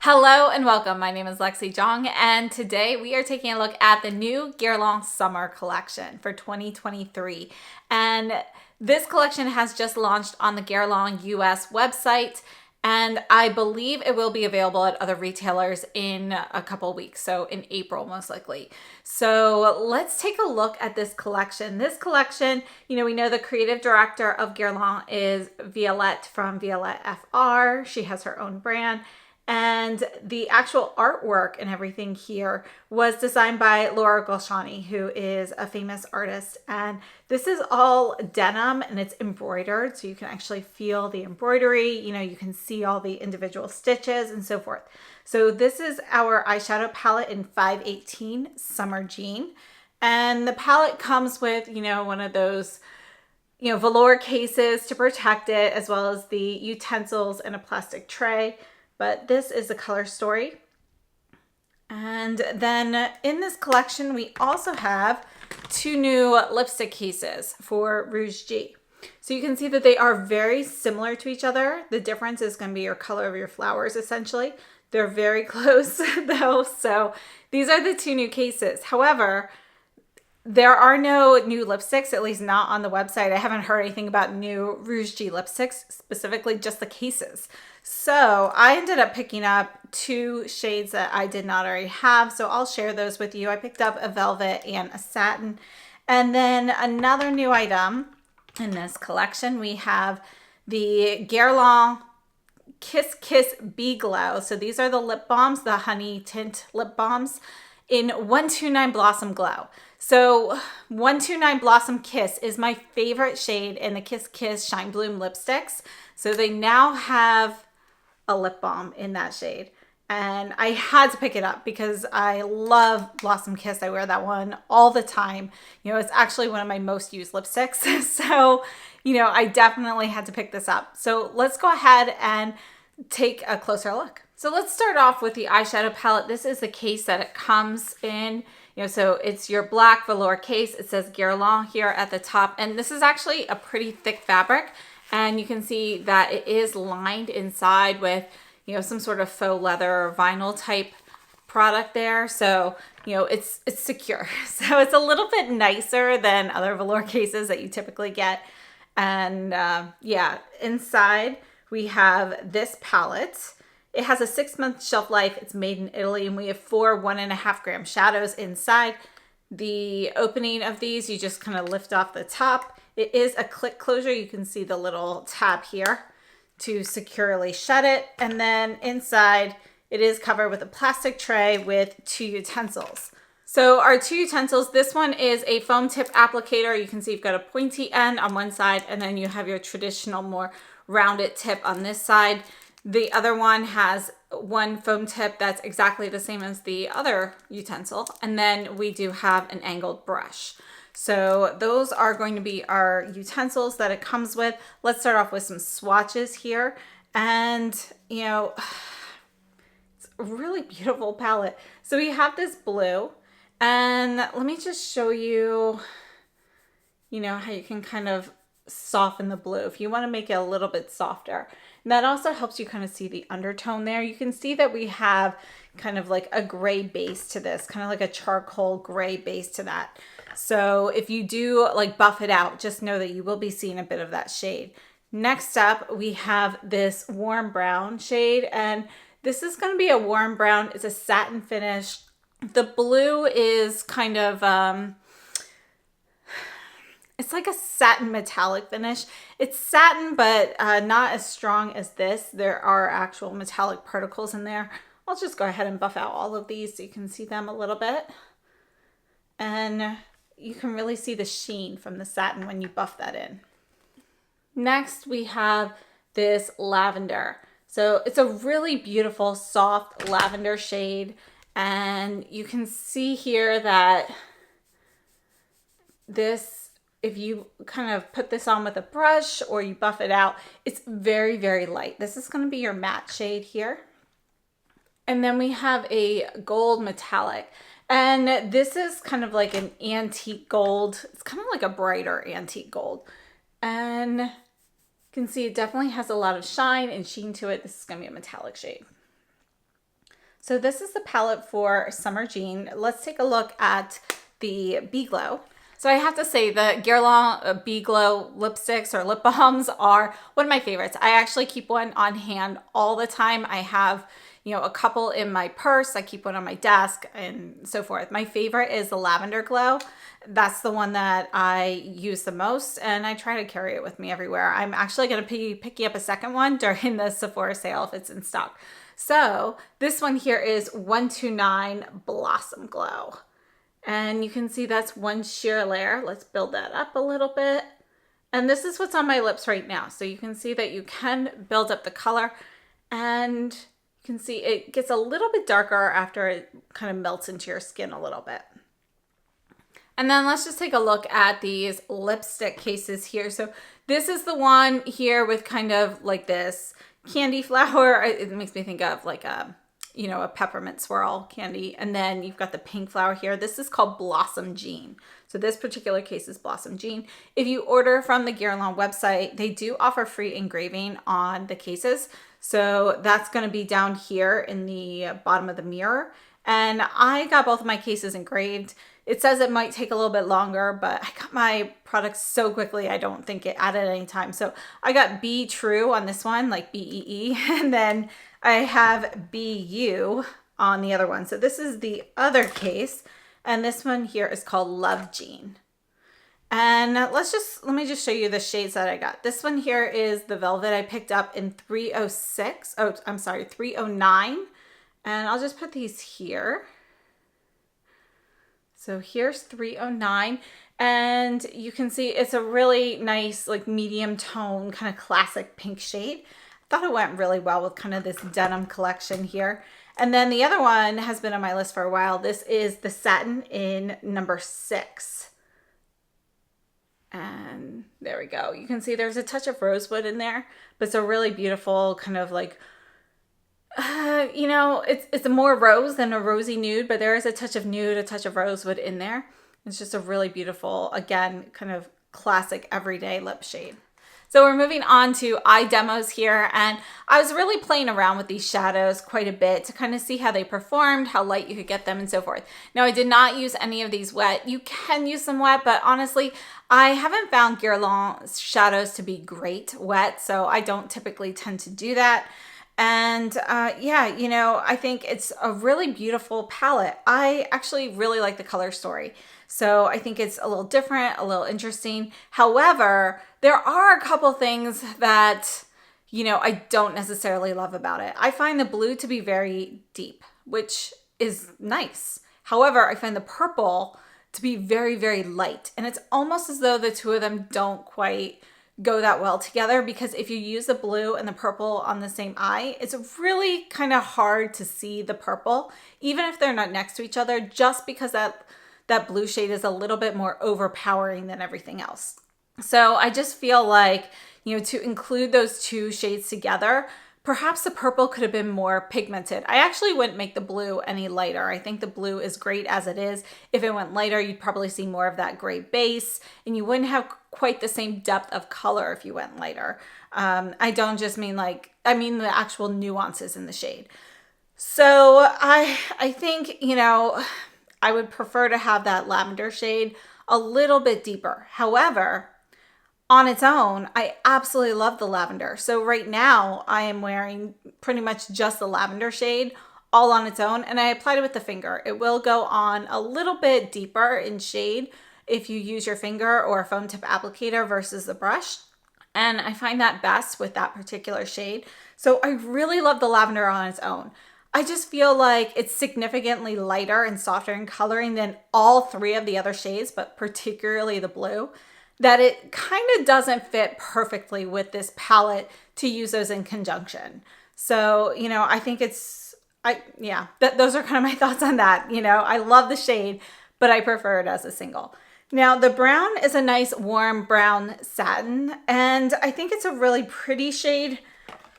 Hello and welcome. My name is Lexi Jong, and today we are taking a look at the new Guerlain Summer collection for 2023. And this collection has just launched on the Guerlain US website, and I believe it will be available at other retailers in a couple weeks, so in April most likely. So let's take a look at this collection. This collection, we know the creative director of Guerlain is Violette from Violette FR. She has her own brand. And the actual artwork and everything here was designed by Laura Golshani, who is a famous artist. And this is all denim and it's embroidered, so you can actually feel the embroidery. You can see all the individual stitches and so forth. So this is our eyeshadow palette in 518 Summer Jean. And the palette comes with, one of those velour cases to protect it, as well as the utensils in a plastic tray. But this is the color story. And then in this collection, we also have two new lipstick cases for Rouge G. So you can see that they are very similar to each other. The difference is going to be your color of your flowers, essentially. They're very close though. So these are the two new cases. However, there are no new lipsticks, at least not on the website. I haven't heard anything about new Rouge G lipsticks, specifically just the cases. So I ended up picking up two shades that I did not already have. So I'll share those with you. I picked up a velvet and a satin. And then another new item in this collection, we have the Guerlain Kiss Kiss Bee Glow. So these are the lip balms, the honey tint lip balms in 129 Blossom Glow. So 129 Blossom Kiss is my favorite shade in the Kiss Kiss Shine Bloom lipsticks. So they now have a lip balm in that shade. And I had to pick it up because I love Blossom Kiss. I wear that one all the time. It's actually one of my most used lipsticks. So, I definitely had to pick this up. So let's go ahead and take a closer look. So let's start off with the eyeshadow palette. This is the case that it comes in. So it's your black velour case. It says Guerlain here at the top. And this is actually a pretty thick fabric. And you can see that it is lined inside with, some sort of faux leather or vinyl type product there. So, it's secure. So it's a little bit nicer than other velour cases that you typically get. And inside we have this palette. It has a 6-month shelf life. It's made in Italy, and we have 4 1.5 gram shadows inside. The opening of these, you just kind of lift off the top. It is a click closure. You can see the little tab here to securely shut it. And then inside, it is covered with a plastic tray with 2 utensils. So our 2 utensils, this one is a foam tip applicator. You can see you've got a pointy end on one side, and then you have your traditional, more rounded tip on this side. The other one has one foam tip that's exactly the same as the other utensil. And then we do have an angled brush. So those are going to be our utensils that it comes with. Let's start off with some swatches here. And, it's a really beautiful palette. So we have this blue. And let me just show you, how you can kind of soften the blue if you want to make it a little bit softer. And that also helps you kind of see the undertone there. You can see that we have kind of like a gray base to this, kind of like a charcoal gray base to that. So if you do like buff it out, just know that you will be seeing a bit of that shade. Next up, we have this warm brown shade, and this is going to be a warm brown. It's a satin finish. The blue is kind of, it's like a satin metallic finish. It's satin, but not as strong as this. There are actual metallic particles in there. I'll just go ahead and buff out all of these so you can see them a little bit. And you can really see the sheen from the satin when you buff that in. Next, we have this lavender. So it's a really beautiful, soft lavender shade. And you can see here that this, if you kind of put this on with a brush or you buff it out, it's very, very light. This is going to be your matte shade here. And then we have a gold metallic. And this is kind of like an antique gold. It's kind of like a brighter antique gold. And you can see it definitely has a lot of shine and sheen to it. This is going to be a metallic shade. So this is the palette for Summer Jean. Let's take a look at the Bee Glow. So I have to say the Guerlain Bee Glow lipsticks or lip balms are one of my favorites. I actually keep one on hand all the time. I have, you know, a couple in my purse. I keep one on my desk and so forth. My favorite is the Lavender Glow. That's the one that I use the most, and I try to carry it with me everywhere. I'm actually going to be picking up a second one during the Sephora sale if it's in stock. So this one here is 129 Blossom Glow. And you can see that's one sheer layer. Let's build that up a little bit. And this is what's on my lips right now. So you can see that you can build up the color, and you can see it gets a little bit darker after it kind of melts into your skin a little bit. And then let's just take a look at these lipstick cases here. So this is the one here with kind of like this candy flower. It makes me think of like a, you know, a peppermint swirl candy. And then you've got the pink flower here. This is called Blossom Jean. So this particular case is Blossom Jean. If you order from the Guerlain website, they do offer free engraving on the cases. So that's going to be down here in the bottom of the mirror. And I got both of my cases engraved. It says it might take a little bit longer, but I got my products so quickly, I don't think it added any time. So I got Be True on this one, like B-E-E, and then I have Be You on the other one. So this is the other case, and this one here is called Love Jean. And let me just show you the shades that I got. This one here is the Velvet I picked up in 309. And I'll just put these here. So here's 309, and you can see it's a really nice, like medium tone, kind of classic pink shade. I thought it went really well with kind of this denim collection here. And then the other one has been on my list for a while. This is the Satin in number 6. And there we go. You can see there's a touch of rosewood in there, but it's a really beautiful kind of like, you know, it's a more rose than a rosy nude, but there is a touch of nude, a touch of rosewood in there. It's just a really beautiful, again, kind of classic everyday lip shade. So we're moving on to eye demos here, and I was really playing around with these shadows quite a bit to kind of see how they performed, how light you could get them, and so forth. Now, I did not use any of these wet. You can use them wet, but honestly, I haven't found Guerlain shadows to be great wet, so I don't typically tend to do that. And yeah, you know, I think it's a really beautiful palette. I actually really like the color story. So I think it's a little different, a little interesting. However, there are a couple things that, you know, I don't necessarily love about it. I find the blue to be very deep, which is nice. However, I find the purple to be very, very light. And it's almost as though the two of them don't quite go that well together, because if you use the blue and the purple on the same eye, it's really kind of hard to see the purple, even if they're not next to each other, just because that blue shade is a little bit more overpowering than everything else. So I just feel like, you know, to include those two shades together, perhaps the purple could have been more pigmented. I actually wouldn't make the blue any lighter. I think the blue is great as it is. If it went lighter, you'd probably see more of that gray base, and you wouldn't have quite the same depth of color if you went lighter. I don't just mean like, I mean the actual nuances in the shade. So I think, you know, I would prefer to have that lavender shade a little bit deeper. However, on its own, I absolutely love the lavender. So right now I am wearing pretty much just the lavender shade all on its own, and I applied it with the finger. It will go on a little bit deeper in shade if you use your finger or a foam tip applicator versus the brush. And I find that best with that particular shade. So I really love the lavender on its own. I just feel like it's significantly lighter and softer in coloring than all three of the other shades, but particularly the blue, that it kind of doesn't fit perfectly with this palette to use those in conjunction. So, you know, I think those are kind of my thoughts on that. You know, I love the shade, but I prefer it as a single. Now, the brown is a nice warm brown satin, and I think it's a really pretty shade.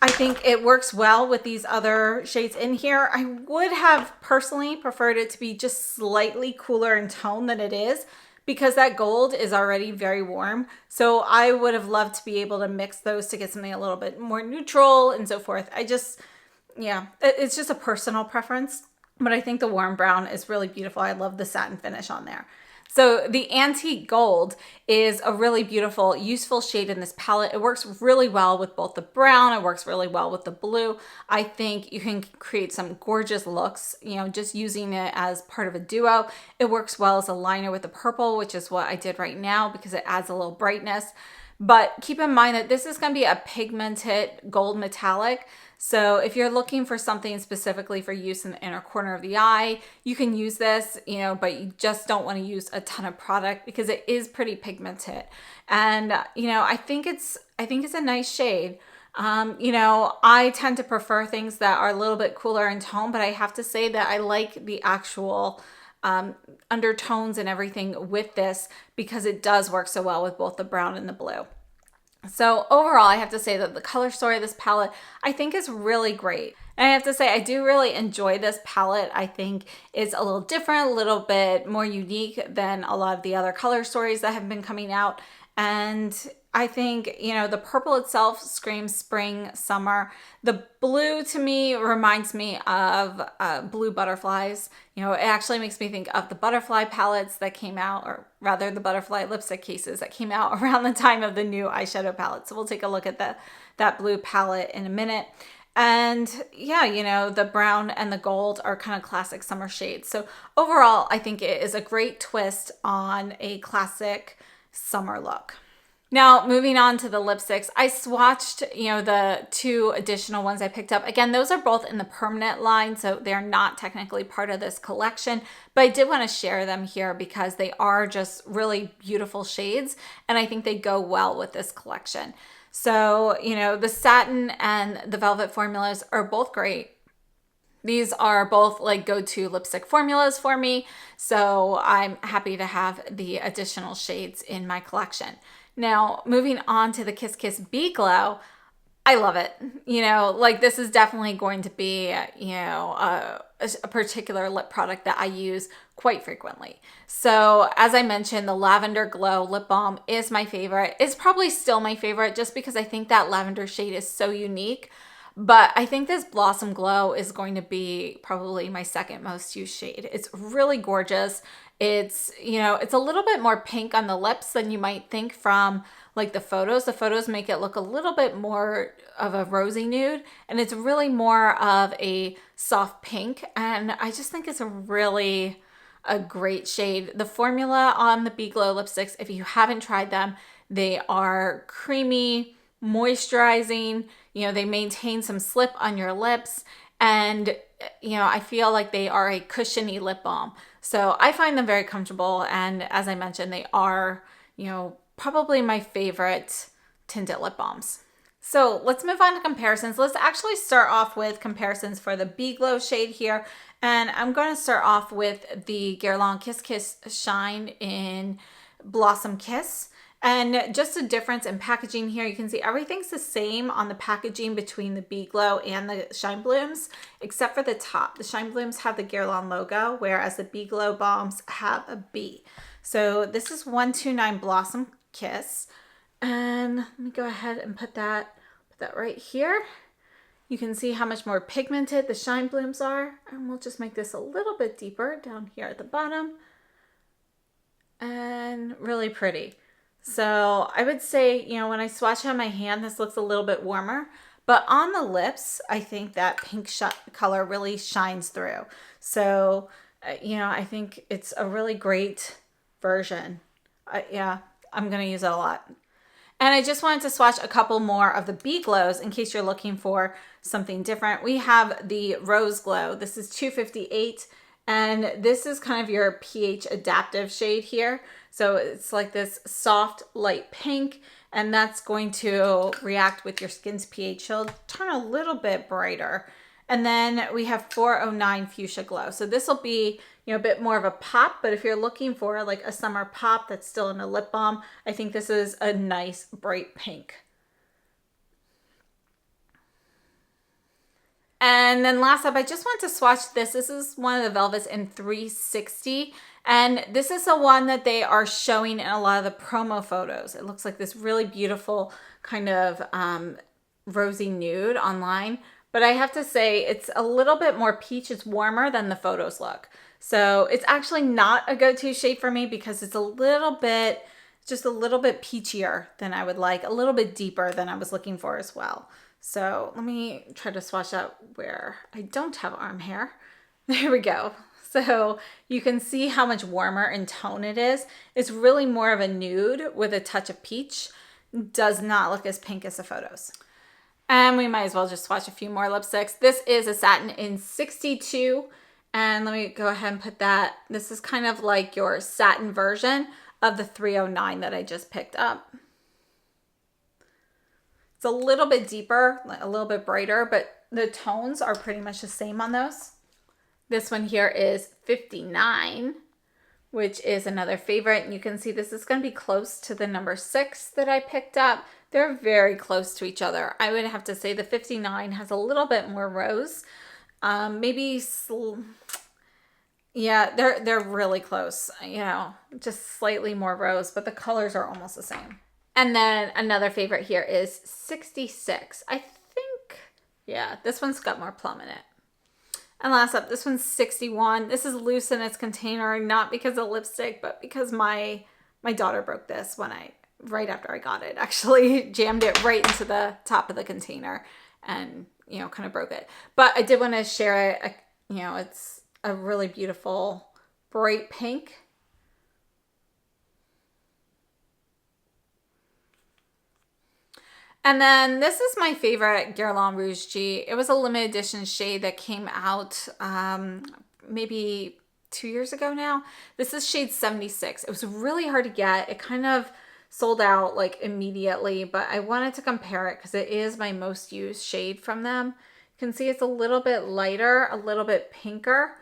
I think it works well with these other shades in here. I would have personally preferred it to be just slightly cooler in tone than it is, because that gold is already very warm. So I would have loved to be able to mix those to get something a little bit more neutral and so forth. Yeah, it's just a personal preference, but I think the warm brown is really beautiful. I love the satin finish on there. So the Antique Gold is a really beautiful, useful shade in this palette. It works really well with both the brown. It works really well with the blue. I think you can create some gorgeous looks, you know, just using it as part of a duo. It works well as a liner with the purple, which is what I did right now because it adds a little brightness. But keep in mind that this is going to be a pigmented gold metallic. So if you're looking for something specifically for use in the inner corner of the eye, you can use this, you know, but you just don't want to use a ton of product because it is pretty pigmented. And, you know, I think it's a nice shade. You know, I tend to prefer things that are a little bit cooler in tone, but I have to say that I like the actual undertones and everything with this because it does work so well with both the brown and the blue. So overall, I have to say that the color story of this palette, I think is really great. And I have to say, I do really enjoy this palette. I think it's a little different, a little bit more unique than a lot of the other color stories that have been coming out. And I think, you know, the purple itself screams spring, summer. The blue to me reminds me of blue butterflies. You know, it actually makes me think of the butterfly palettes that came out, or rather the butterfly lipstick cases that came out around the time of the new eyeshadow palette. So we'll take a look at that blue palette in a minute. And yeah, you know, the brown and the gold are kind of classic summer shades. So overall, I think it is a great twist on a classic summer look. Now, moving on to the lipsticks, I swatched, you know, the two additional ones I picked up. Again, those are both in the permanent line, so they're not technically part of this collection, but I did want to share them here because they are just really beautiful shades, and I think they go well with this collection. So, you know, the satin and the velvet formulas are both great. These are both like go-to lipstick formulas for me, so I'm happy to have the additional shades in my collection. Now, moving on to the Kiss Kiss Bee Glow, I love it. You know, like this is definitely going to be, you know, a particular lip product that I use quite frequently. So as I mentioned, the Lavender Glow Lip Balm is my favorite. It's probably still my favorite just because I think that lavender shade is so unique. But I think this Blossom Glow is going to be probably my second most used shade. It's really gorgeous. It's, you know, it's a little bit more pink on the lips than you might think from like the photos. The photos make it look a little bit more of a rosy nude, and it's really more of a soft pink. And I just think it's a great shade. The formula on the Bee Glow lipsticks, if you haven't tried them, they are creamy, moisturizing, you know, they maintain some slip on your lips, and you know, I feel like they are a cushiony lip balm. So I find them very comfortable, and as I mentioned, they are, you know, probably my favorite tinted lip balms. So let's move on to comparisons. Let's actually start off with comparisons for the Bee Glow shade here, and I'm going to start off with the Guerlain Kiss Kiss Shine in Blossom Kiss. And just a difference in packaging here, you can see everything's the same on the packaging between the Bee Glow and the Shine Blooms, except for the top. The Shine Blooms have the Guerlain logo, whereas the Bee Glow Balms have a bee. So this is 129 Blossom Kiss. And let me go ahead and put that right here. You can see how much more pigmented the Shine Blooms are. And we'll just make this a little bit deeper down here at the bottom. And really pretty. So I would say, you know, when I swatch it on my hand, this looks a little bit warmer, but on the lips, I think that pink color really shines through. So, you know, I think it's a really great version. Yeah, I'm going to use it a lot. And I just wanted to swatch a couple more of the Bee Glows in case you're looking for something different. We have the Rose Glow. This is 258. And this is kind of your pH adaptive shade here. So it's like this soft light pink, and that's going to react with your skin's pH. It'll turn a little bit brighter. And then we have 409 Fuchsia Glow. So this will be, you know, a bit more of a pop, but if you're looking for like a summer pop that's still in a lip balm, I think this is a nice bright pink. And then last up, I just want to swatch this. This is one of the Velvets in 360. And this is the one that they are showing in a lot of the promo photos. It looks like this really beautiful kind of rosy nude online. But I have to say it's a little bit more peach. It's warmer than the photos look. So it's actually not a go-to shade for me because it's just a little bit peachier than I would like, a little bit deeper than I was looking for as well. So let me try to swatch out where I don't have arm hair. There we go. So you can see how much warmer in tone it is. It's really more of a nude with a touch of peach. Does not look as pink as the photos. And we might as well just swatch a few more lipsticks. This is a satin in 62. And let me go ahead and put that. This is kind of like your satin version of the 309 that I just picked up. It's a little bit deeper, a little bit brighter, but the tones are pretty much the same on those. This one here is 59, which is another favorite. And you can see this is going to be close to the number 6 that I picked up. They're very close to each other. I would have to say the 59 has a little bit more rose. Yeah, they're really close, you know, just slightly more rose, but the colors are almost the same. And then another favorite here is 66. I think, yeah, this one's got more plum in it. And last up, this one's 61. This is loose in its container, not because of lipstick, but because my daughter broke this right after I got it. Actually jammed it right into the top of the container and, you know, kind of broke it. But I did want to share it. You know, it's a really beautiful bright pink. And then this is my favorite Guerlain Rouge G. It was a limited edition shade that came out maybe 2 years ago now. This is shade 76. It was really hard to get. It kind of sold out like immediately, but I wanted to compare it because it is my most used shade from them. You can see it's a little bit lighter, a little bit pinker.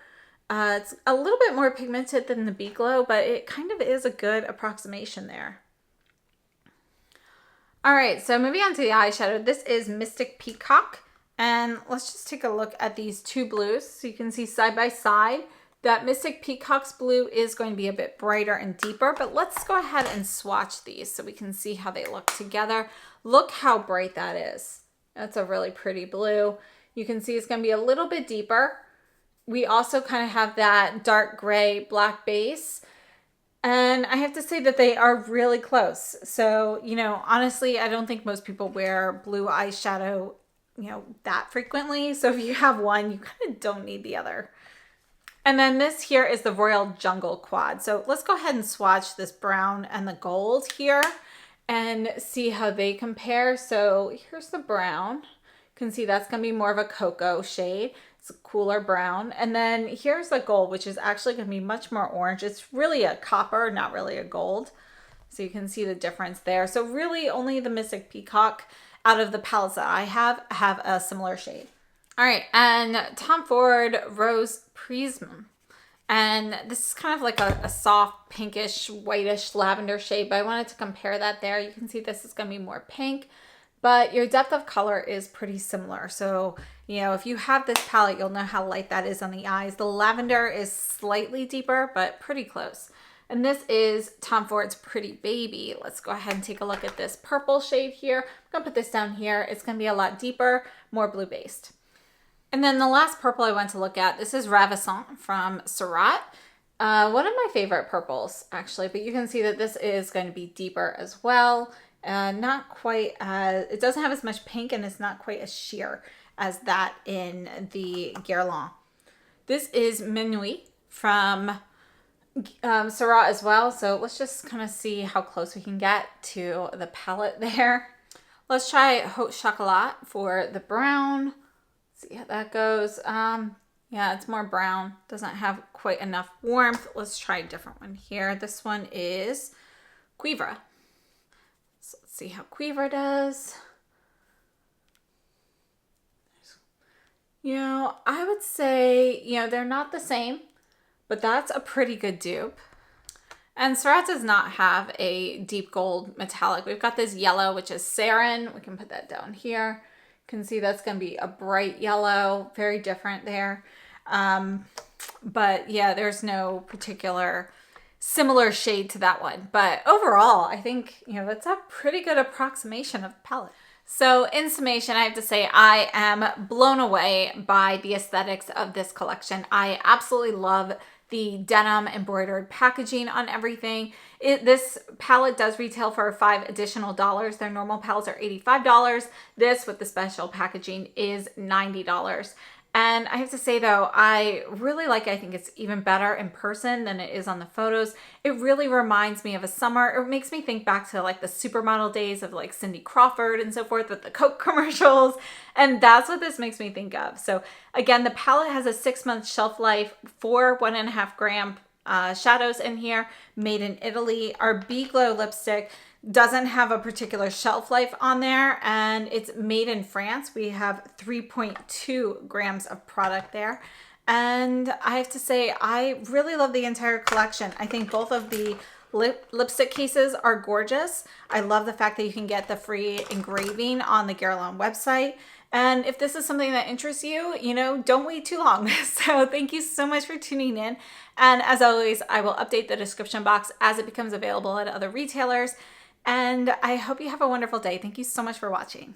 It's a little bit more pigmented than the Bee Glow, but it kind of is a good approximation there. All right, so moving on to the eyeshadow. This is Mystic Peacock, and let's just take a look at these two blues. So you can see side by side that Mystic Peacock's blue is going to be a bit brighter and deeper, but let's go ahead and swatch these so we can see how they look together. Look how bright that is. That's a really pretty blue. You can see it's going to be a little bit deeper. We also kind of have that dark gray black base. And I have to say that they are really close. So, you know, honestly, I don't think most people wear blue eyeshadow, you know, that frequently. So if you have one, you kind of don't need the other. And then this here is the Royal Jungle Quad. So let's go ahead and swatch this brown and the gold here and see how they compare. So here's the brown. You can see that's going to be more of a cocoa shade. It's a cooler brown. And then here's the gold, which is actually going to be much more orange. It's really a copper, not really a gold. So you can see the difference there. So really only the Mystic Peacock out of the palettes that I have a similar shade. All right, and Tom Ford Rose Prism. And this is kind of like a soft pinkish, whitish lavender shade, but I wanted to compare that there. You can see this is going to be more pink, but your depth of color is pretty similar. So, you know, if you have this palette, you'll know how light that is on the eyes. The lavender is slightly deeper, but pretty close. And this is Tom Ford's Pretty Baby. Let's go ahead and take a look at this purple shade here. I'm going to put this down here. It's going to be a lot deeper, more blue-based. And then the last purple I want to look at, this is Ravissant from Surratt. One of my favorite purples, actually, but you can see that this is going to be deeper as well. Not quite as, it doesn't have as much pink, and it's not quite as sheer as that in the Guerlain. This is Minuit from Surratt as well. So let's just kind of see how close we can get to the palette there. Let's try Haute Chocolat for the brown. See how that goes. Yeah, it's more brown. Doesn't have quite enough warmth. Let's try a different one here. This one is Cuivre. So let's see how Cuivre does. You know, I would say, you know, they're not the same, but that's a pretty good dupe. And Surratt does not have a deep gold metallic. We've got this yellow, which is Sarin. We can put that down here. You can see that's going to be a bright yellow, very different there. But yeah, there's no particular similar shade to that one. But overall, I think, you know, that's a pretty good approximation of the palette. So in summation, I have to say I am blown away by the aesthetics of this collection. I absolutely love the denim embroidered packaging on everything. This palette does retail for $5 additional. Their normal palettes are $85. This with the special packaging is $90. And I have to say though, I really like it. I think it's even better in person than it is on the photos. It really reminds me of a summer. It makes me think back to like the supermodel days of like Cindy Crawford and so forth with the Coke commercials. And that's what this makes me think of. So again, the palette has a 6-month shelf life, 4 1.5 gram shadows in here, made in Italy. Our Bee Glow lipstick doesn't have a particular shelf life on there, and it's made in France. We have 3.2 grams of product there. And I have to say, I really love the entire collection. I think both of the lipstick cases are gorgeous. I love the fact that you can get the free engraving on the Guerlain website. And if this is something that interests you, don't wait too long. So thank you so much for tuning in. And as always, I will update the description box as it becomes available at other retailers. And I hope you have a wonderful day. Thank you so much for watching.